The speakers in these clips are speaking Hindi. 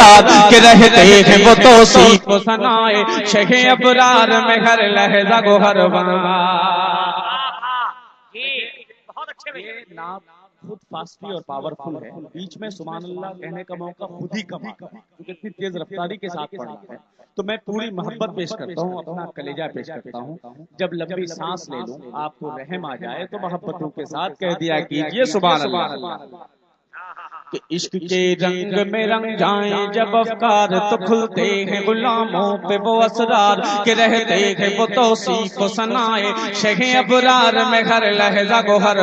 अबरार के रहते हैं वो तौसीफ को सनाए शेखे अबरार में हर लहजा को हर बहुत अच्छे भैया। ये नाम खुद फास्टी और पावरफुल है, बीच में सुभान अल्लाह कहने का मौका खुद ही कम आता है क्योंकि इतनी तेज रफ्तारी के साथ पढ़ना है। तो मैं पूरी मोहब्बत पेश करता हूँ, अपना कलेजा पेश करता हूँ। जब लंबी सांस ले लूं आपको रहम आ जाए तो मोहब्बतों के साथ कह दिया कीजिए सुभान अल्लाह। कि इश्क के रंग में रंग जाएं जब अफकार तो खुलते हैं गुलामों पे वो असरार के रहते हैं वो तौसीफ को सनाए शेखे अबरार में हर लहजा को हर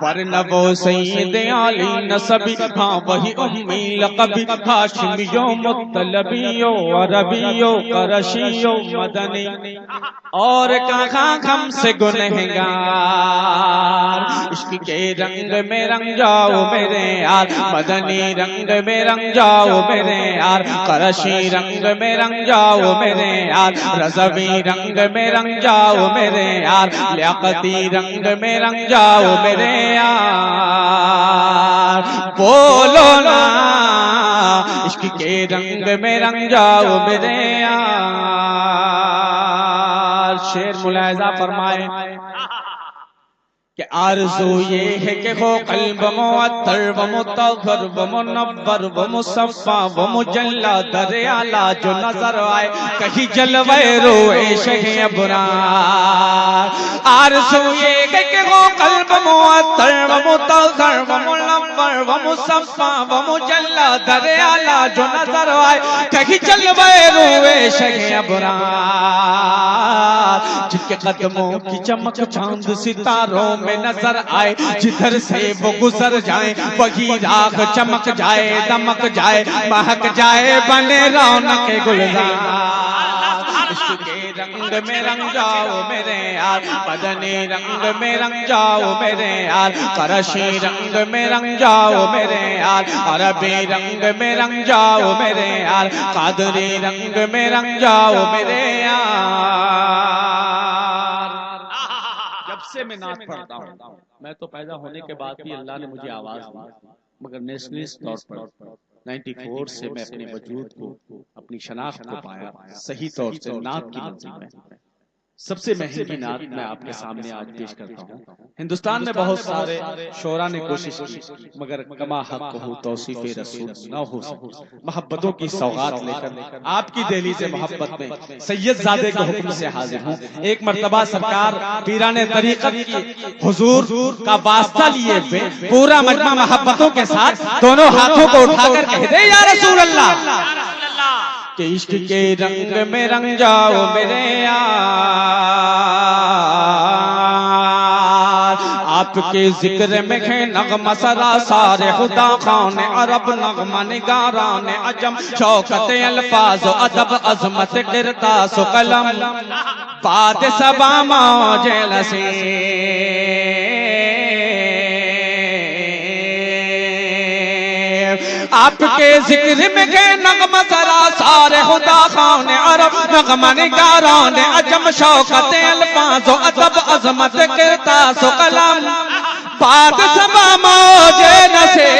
वरना वो सईद आली नसबी हाँ वही उम्मी लक़बी हाशिमियो मुत्तलबियो अरबियो करशियो मदनी और कहाँ हमसे गुनहगार। इश्क के रंग में रंग जाओ मेरे यार, मदनी रंग में रंग जाओ मेरे यार, करशी रंग में रंग जाओ मेरे यार, रज़वी रंग में रंग जाओ मेरे यार, लियाकती रंग में रंग जाओ मेरे यार। बोलो ना इश्क के रंग में रंग जाओ मेरे यार। शेर मुलाहिजा फरमाए कि आरज़ू ये है कि हो क़ल्ब मुअत्तर व मुतहहर व मुनव्वर व मुसफ़्फ़ा व मुजल्ला दर आला जो नजर आए कहीं जलवे रोए शेखे अबरार। आरज़ू ये है कि हो क़ल्ब मुअत्तर व मुतहहर व मुनव्वर व मुसफ़्फ़ा व मुजल्ला दर आला जो नजर आए कहीं जलवे रोए शेखे अबरार। जिनके कदमों की चमक चांद सितारों में नजर आए जिधर से वो गुजर जाए वही राख चमक जाए दमक जाए महक जाए बने रौनक गुलजार। इश्क के रंग में रंग जाओ मेरे यार, मदनी रंग में रंग जाओ मेरे यार, करशी रंग में रंग जाओ मेरे यार, अरबी रंग में रंग जाओ मेरे यार, कादरी रंग में रंग जाओ मेरे यार। जब से मैं नात पढ़ता हूँ, मैं तो पैदा होने के बाद भी अल्लाह ने मुझे आवाज दी, मगर नेशनलिस्ट तौर पर 94 से मैं अपने वजूद को अपनी शनाख्त को पाया सही तौर से नात की मंजिल में। सबसे महंगी नात मैं आपके सामने आज पेश करता हूँ। हिंदुस्तान में बहुत सारे शोरा ने कोशिश की मगर कमा हक हो तौसीफ़े रसूल न हो सकी। मोहब्बतों की सौगात लेकर आपकी दहलीज़ मोहब्बत में सैयद ज़ादे के हुक्म से हाजिर हूँ। एक मर्तबा सरकार पीराने तरीक़त की हुजूर का वास्ता लिए हुए पूरा मजमा मोहब्बतों के साथ दोनों हाथों को उठाकर कह दे या रसूल अल्लाह कि इश्क के रंग में रंग जाओ मेरे यार। आपके जिक्र में है नगमा सरा सारे खुदा खान अरब नगमा निगारान अजम शौकत अल्फाज अदब अजमत किरतास कलम बाद सबा मौजे लसे। आपके जिक्र में के नगमा सरा सारे खुदा खान अरब नगमा निगारान अजम शौकत अल्फाज अदब अजमत किरतास कलम बाद सबा मौजे नसे।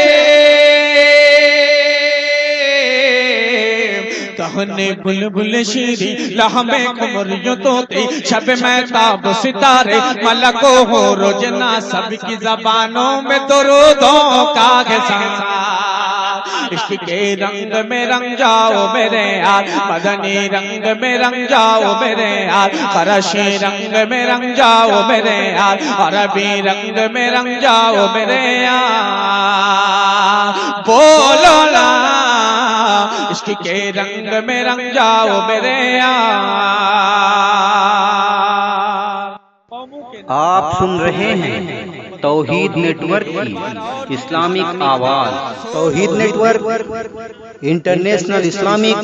कहने बुलबुल शीरी लहमे कुमरियों तोते शब महताब सितारे मलको हो रोजना सबकी जबानों में दुरूदों का ग़िज़ार। इश्क के रंग में रंग जाओ मेरे यार, मदनी रंग में रंग जाओ मेरे यार, करशी रंग में रंग जाओ मेरे यार, अरबी रंग में रंग जाओ मेरे यार। बोलो ना इश्क के रंग में रंग जाओ मेरे यार। आप सुन रहे हैं तौहीद नेटवर्क की इस्लामिक आवाज। Tauheed network international Islamic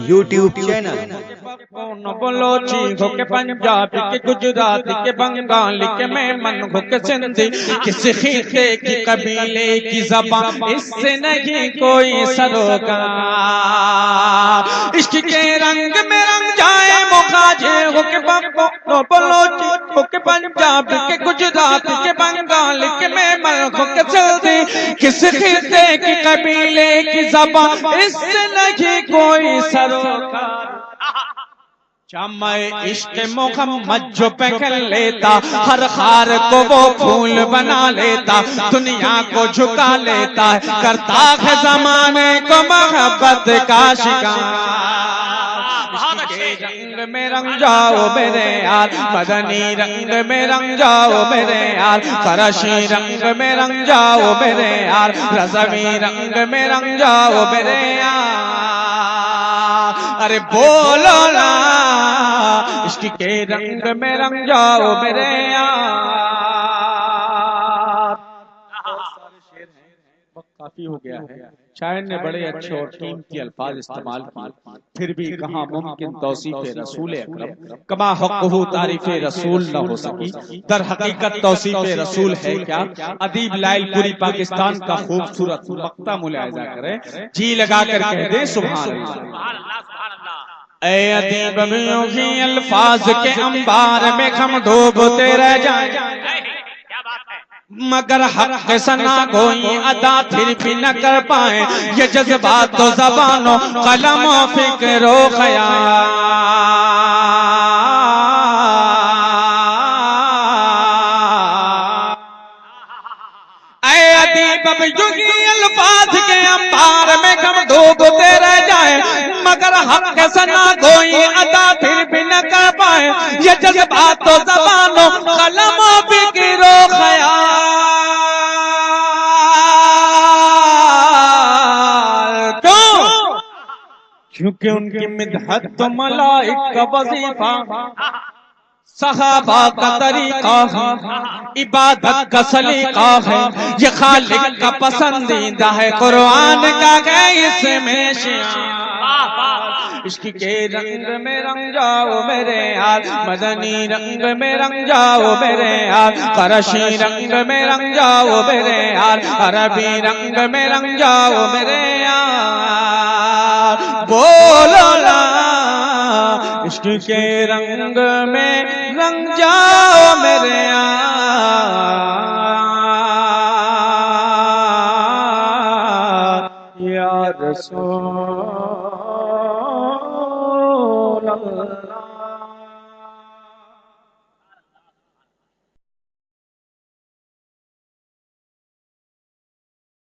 YouTube channel. कौन बलोची हो के पंजाबी के गुजराती के बंगाली के मेमन हो के सिंधी किस खिते की कबीले की ज़बान इससे नहीं कोई सरोकार। इश्क के रंग में रंग जाए मुखाजे हो के बलोची हो के पंजाबी के गुजराती के बंगाली के मेमन हो के सिंधी किस खिते की कबीले की ज़बान इससे नहीं कोई सरोकार। मैं इश्क मोहम्मद जो पहन लेता हर खार को वो फूल बना लेता दुनिया को झुका लेता करता है जमाने को मोहब्बत का शिकार। रंग में रंग जाओ मेरे यार मदनी रंग में रंग जाओ मेरे यार फरशी रंग में रंग जाओ मेरे यार रज़वी रंग में रंग जाओ मेरे यार। अरे बोलो ना इश्क के रंग में रंग जाओ मेरे यार। काफी हो गया है। शायर ने बड़े अच्छे और कीमती अल्फाज इस्तेमाल किए, फिर भी कहाँ मुमकिन तौसीफ़े रसूल अकरम कमा हक़्क़ुहु तारीफ़े रसूल न हो सकी। दर हकीकत तौसीफ़े रसूल है क्या? अदीब लाइलपुरी पाकिस्तान का खूबसूरत मक्ता मुलाहिज़ा करें, जी लगा कर कह दे सुभान अल्लाह। ऐ अदीब यूं ही अल्फाज के अंबार में हम डूबते रह जाएं मगर हक सना कोई अदा फिर भी न कर पाए। ये जज्बात तो ज़बानो कलमो फिक्रो ख़याल। ऐ अदीब यूं ही अल्फाज के अंबार में हम डूबते रह जाए मगर हक सना कोई अदा फिर भी न कर पाए। ये जज्बात तो ज़बानो कलमो फिक्रो ख़याल। क्योंकि उनकी मिदहत तो मलाइक का वजीफा सहाबा का तरीका है इबादत का सलीका है ये खालिक का पसंदीदा है कुरान का है इसमें शियार। इश्क के रंग में रंग जाओ मेरे यार मदनी रंग में रंग जाओ मेरे यार फरशी रंग में रंग जाओ मेरे यार अरबी रंग में रंग जाओ मेरे यार। बोलो ना इश्क के रंग में रंग जाओ मेरे यार या रसूल